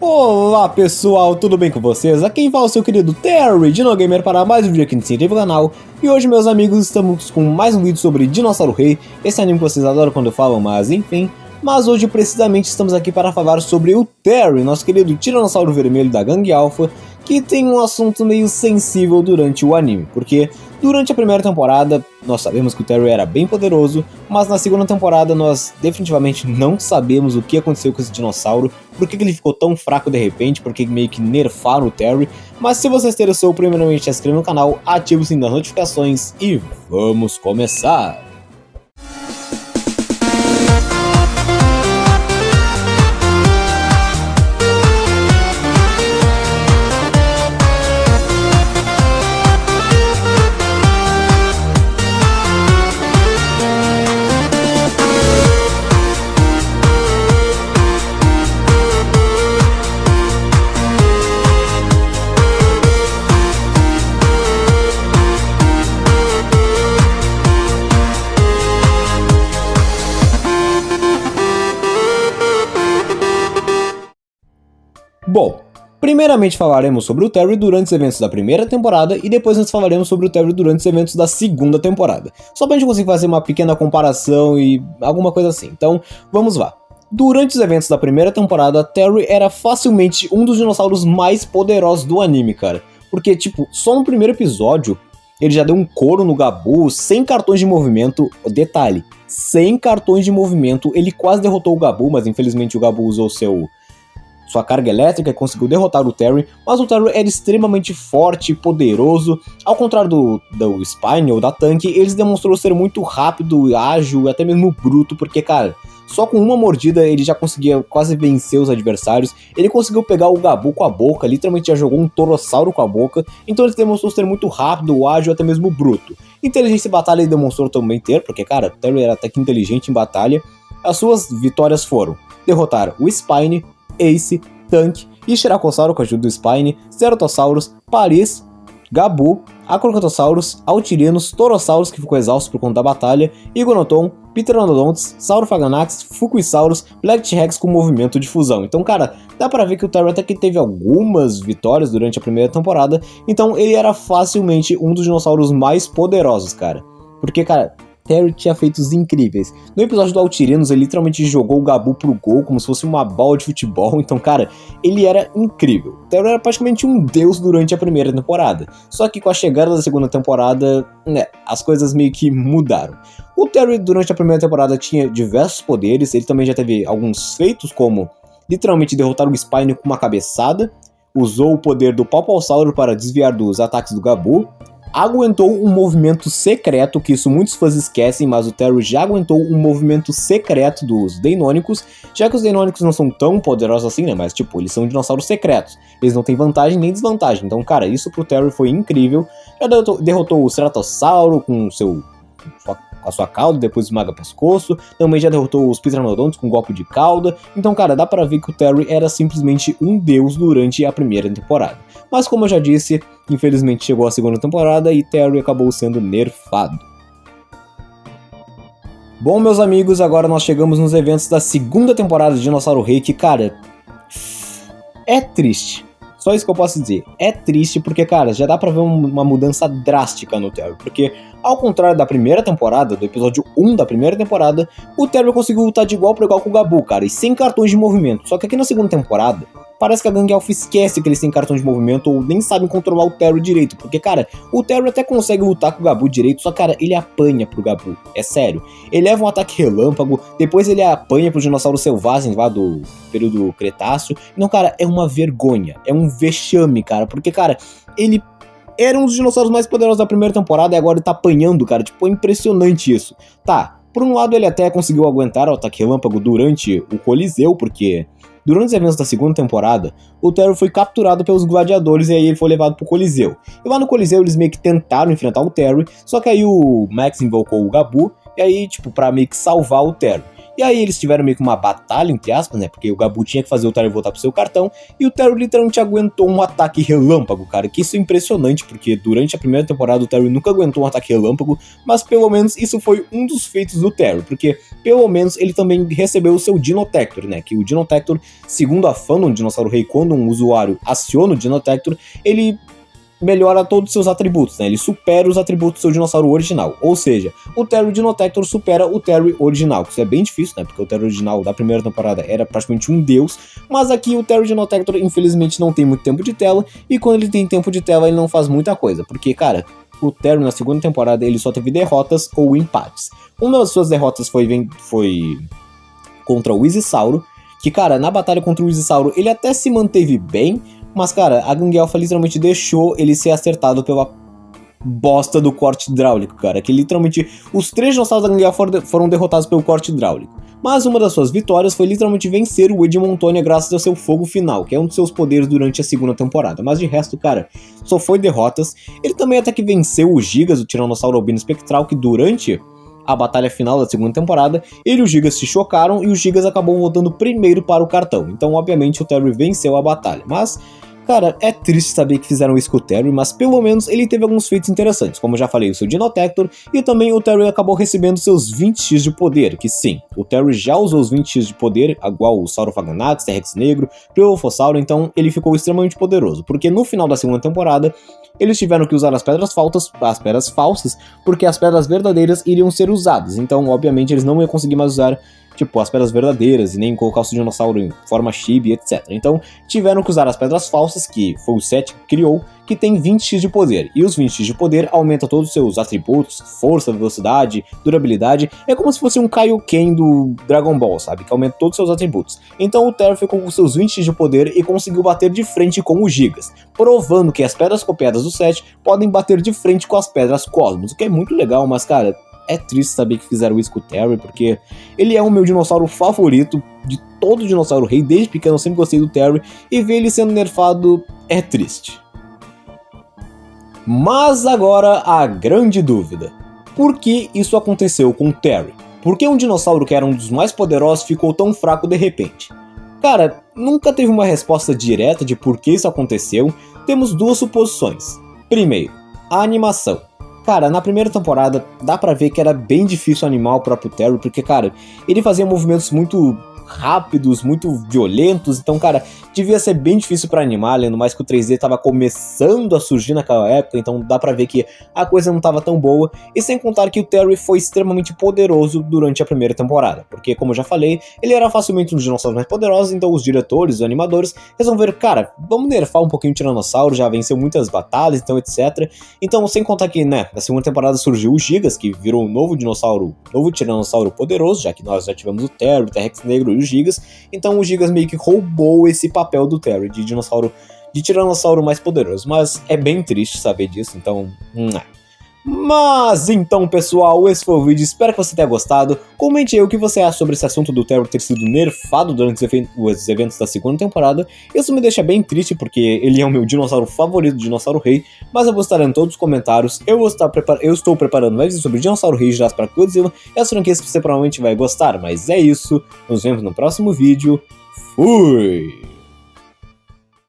Olá pessoal, tudo bem com vocês? Aqui quem fala é o seu querido Terry, DinoGamer, para mais um vídeo aqui no Cientifico Canal. E hoje, meus amigos, estamos com mais um vídeo sobre Dinossauro Rei, esse anime que vocês adoram quando eu falo, mas enfim. Mas hoje, precisamente, estamos aqui para falar sobre o Terry, nosso querido Tiranossauro Vermelho da Gangue Alpha, que tem um assunto meio sensível durante o anime, porque durante a primeira temporada nós sabemos que o Terry era bem poderoso, mas na segunda temporada nós definitivamente não sabemos o que aconteceu com esse dinossauro, por que ele ficou tão fraco de repente, porque meio que nerfaram o Terry. Mas se você se interessou, primeiramente se inscreva no canal, ative o sininho das notificações e vamos começar! Bom, primeiramente falaremos sobre o Terry durante os eventos da primeira temporada e depois nós falaremos sobre o Terry durante os eventos da segunda temporada. Só pra gente conseguir fazer uma pequena comparação e alguma coisa assim. Então, vamos lá. Durante os eventos da primeira temporada, Terry era facilmente um dos dinossauros mais poderosos do anime, cara. Porque, tipo, só no primeiro episódio, ele já deu um couro no Gabu, 100 cartões de movimento. Detalhe, 100 cartões de movimento, ele quase derrotou o Gabu, mas infelizmente o Gabu usou sua carga elétrica e conseguiu derrotar o Terry, mas o Terry era extremamente forte e poderoso. Ao contrário do Spine ou da Tank, eles demonstrou ser muito rápido, ágil e até mesmo bruto, porque, cara, só com uma mordida ele já conseguia quase vencer os adversários. Ele conseguiu pegar o Gabu com a boca, literalmente já jogou um torossauro com a boca, então ele demonstrou ser muito rápido, ágil e até mesmo bruto. Inteligência em batalha ele demonstrou também ter, porque, cara, o Terry era até que inteligente em batalha. As suas vitórias foram derrotar o Spine, Ace, Tank, Ixiracossauro com a ajuda do Spine, Ceratosaurus, Paris, Gabu, Acrocatosaurus, Altirinos, Torossauros que ficou exausto por conta da batalha, Iguanoton, Pteranodonts, Saurophaganax, Fukuisaurus, Black T-Rex com movimento de fusão. Então, cara, dá pra ver que o Terry até que teve algumas vitórias durante a primeira temporada, então ele era facilmente um dos dinossauros mais poderosos, cara. Porque, cara, Terry tinha feitos incríveis. No episódio do Altirinos, ele literalmente jogou o Gabu pro gol como se fosse uma bola de futebol. Então, cara, ele era incrível. Terry era praticamente um deus durante a primeira temporada. Só que com a chegada da segunda temporada, as coisas meio que mudaram. O Terry, durante a primeira temporada, tinha diversos poderes. Ele também já teve alguns feitos, como literalmente derrotar o Spine com uma cabeçada. Usou o poder do Paupalsauro para desviar dos ataques do Gabu. Aguentou um movimento secreto, que isso muitos fãs esquecem, mas o Terry já aguentou um movimento secreto dos Deinônicos, já que os Deinônicos não são tão poderosos assim, né, mas tipo, eles são dinossauros secretos, eles não têm vantagem nem desvantagem, então cara, isso pro Terry foi incrível. Já derrotou o Ceratossauro com a sua cauda, depois esmaga pescoço, também já derrotou os Pteranodonts com um golpe de cauda, então cara, dá pra ver que o Terry era simplesmente um deus durante a primeira temporada. Mas como eu já disse, infelizmente chegou a segunda temporada e Terry acabou sendo nerfado. Bom, meus amigos, agora nós chegamos nos eventos da segunda temporada de Dinossauro Rei, que, cara, é triste. Só isso que eu posso dizer. É triste porque, cara, já dá pra ver uma mudança drástica no Terry. Porque, ao contrário da primeira temporada, do episódio 1 da primeira temporada, o Terry conseguiu lutar de igual para igual com o Gabu, cara, e sem cartões de movimento. Só que aqui na segunda temporada, parece que a Gangue Alpha esquece que eles têm cartão de movimento ou nem sabem controlar o Terry direito. Porque, cara, o Terry até consegue lutar com o Gabu direito, só, cara, ele apanha pro Gabu. É sério. Ele leva um ataque relâmpago, depois ele apanha pro dinossauro selvagem lá do período Cretáceo. Então, cara, é uma vergonha. É um vexame, cara. Porque, cara, ele era um dos dinossauros mais poderosos da primeira temporada e agora ele tá apanhando, cara. Tipo, é impressionante isso. Tá, por um lado ele até conseguiu aguentar o ataque relâmpago durante o Coliseu, porque durante os eventos da segunda temporada, o Terry foi capturado pelos gladiadores e aí ele foi levado pro Coliseu. E lá no Coliseu eles meio que tentaram enfrentar o Terry, só que aí o Max invocou o Gabu, e aí, tipo, pra meio que salvar o Terry. E aí eles tiveram meio que uma batalha, entre aspas, né? Porque o Gabu tinha que fazer o Terry voltar pro seu cartão, e o Terry literalmente aguentou um ataque relâmpago, cara, que isso é impressionante, porque durante a primeira temporada o Terry nunca aguentou um ataque relâmpago, mas pelo menos isso foi um dos feitos do Terry, porque pelo menos ele também recebeu o seu Dinotector, né? Que o Dinotector, segundo a fandom do Dinossauro Rei, quando um usuário aciona o Dinotector, ele melhora todos os seus atributos, né? Ele supera os atributos do seu dinossauro original. Ou seja, o Terry Dinotector supera o Terry original. Isso é bem difícil, né? Porque o Terry original da primeira temporada era praticamente um deus. Mas aqui o Terry Dinotector, infelizmente, não tem muito tempo de tela. E quando ele tem tempo de tela, ele não faz muita coisa. Porque, cara, o Terry na segunda temporada, ele só teve derrotas ou empates. Uma das suas derrotas foi contra o Izisauro. Que, cara, na batalha contra o Izisauro, ele até se manteve bem. Mas, cara, a Gangue Alpha literalmente deixou ele ser acertado pela bosta do corte hidráulico, cara. Que literalmente os 3 dinossauros da Gangue Alpha foram derrotados pelo corte hidráulico. Mas uma das suas vitórias foi literalmente vencer o Edmontonia graças ao seu fogo final, que é um dos seus poderes durante a segunda temporada. Mas de resto, cara, só foi derrotas. Ele também até que venceu o Gigas, o Tiranossauro Albino Espectral, que durante a batalha final da segunda temporada, ele e o Gigas se chocaram e o Gigas acabou voltando primeiro para o cartão. Então, obviamente, o Terry venceu a batalha. Mas, cara, é triste saber que fizeram isso com o Terry, mas pelo menos ele teve alguns feitos interessantes. Como eu já falei, o seu Dinotector, e também o Terry acabou recebendo seus 20x de poder, que sim, o Terry já usou os 20x de poder, igual o Saurophaganax, T-Rex Negro, Priolophosauro, então ele ficou extremamente poderoso, porque no final da segunda temporada, eles tiveram que usar as pedras falsas, porque as pedras verdadeiras iriam ser usadas, então obviamente eles não iam conseguir mais usar tipo, as pedras verdadeiras, e nem colocar o seu dinossauro em forma chibi, etc. Então, tiveram que usar as pedras falsas, que foi o Seth que criou, que tem 20x de poder. E os 20x de poder aumentam todos os seus atributos, força, velocidade, durabilidade. É como se fosse um Kaioken do Dragon Ball, sabe? Que aumenta todos os seus atributos. Então, o Terry ficou com seus 20x de poder e conseguiu bater de frente com o Gigas, provando que as pedras copiadas do Seth podem bater de frente com as pedras Cosmos, o que é muito legal, mas, cara, é triste saber que fizeram isso com o Terry, porque ele é o meu dinossauro favorito de todo o Dinossauro Rei. Desde pequeno eu sempre gostei do Terry, e ver ele sendo nerfado é triste. Mas agora a grande dúvida: por que isso aconteceu com o Terry? Por que um dinossauro que era um dos mais poderosos ficou tão fraco de repente? Cara, nunca teve uma resposta direta de por que isso aconteceu. Temos duas suposições. Primeiro, a animação. Cara, na primeira temporada, dá pra ver que era bem difícil animar o próprio Terry, porque, cara, ele fazia movimentos muito rápidos, muito violentos, então, cara, devia ser bem difícil pra animar, além do mais que o 3D tava começando a surgir naquela época, então dá pra ver que a coisa não tava tão boa, e sem contar que o Terry foi extremamente poderoso durante a primeira temporada, porque, como eu já falei, ele era facilmente um dos dinossauros mais poderosos, então os diretores, os animadores, resolveram, cara, vamos nerfar um pouquinho o Tiranossauro, já venceu muitas batalhas, então, etc. Então, sem contar que, né, na segunda temporada surgiu o Gigas, que virou um novo dinossauro, novo Tiranossauro poderoso, já que nós já tivemos o Terry, o T-Rex Negro e o Gigas, então o Gigas meio que roubou esse papel do Terry, de dinossauro, de tiranossauro mais poderoso, mas é bem triste saber disso, então... Mas então, pessoal, esse foi o vídeo, espero que você tenha gostado. Comente aí o que você acha sobre esse assunto do Terry ter sido nerfado durante os eventos da segunda temporada. Isso me deixa bem triste, porque ele é o meu dinossauro favorito, Dinossauro Rei, mas eu vou estar em todos os comentários. Eu estou preparando mais vídeos sobre Dinossauro Rei e Jurassic Park Godzilla, essas franquias que você provavelmente vai gostar, mas é isso, nos vemos no próximo vídeo. Fui!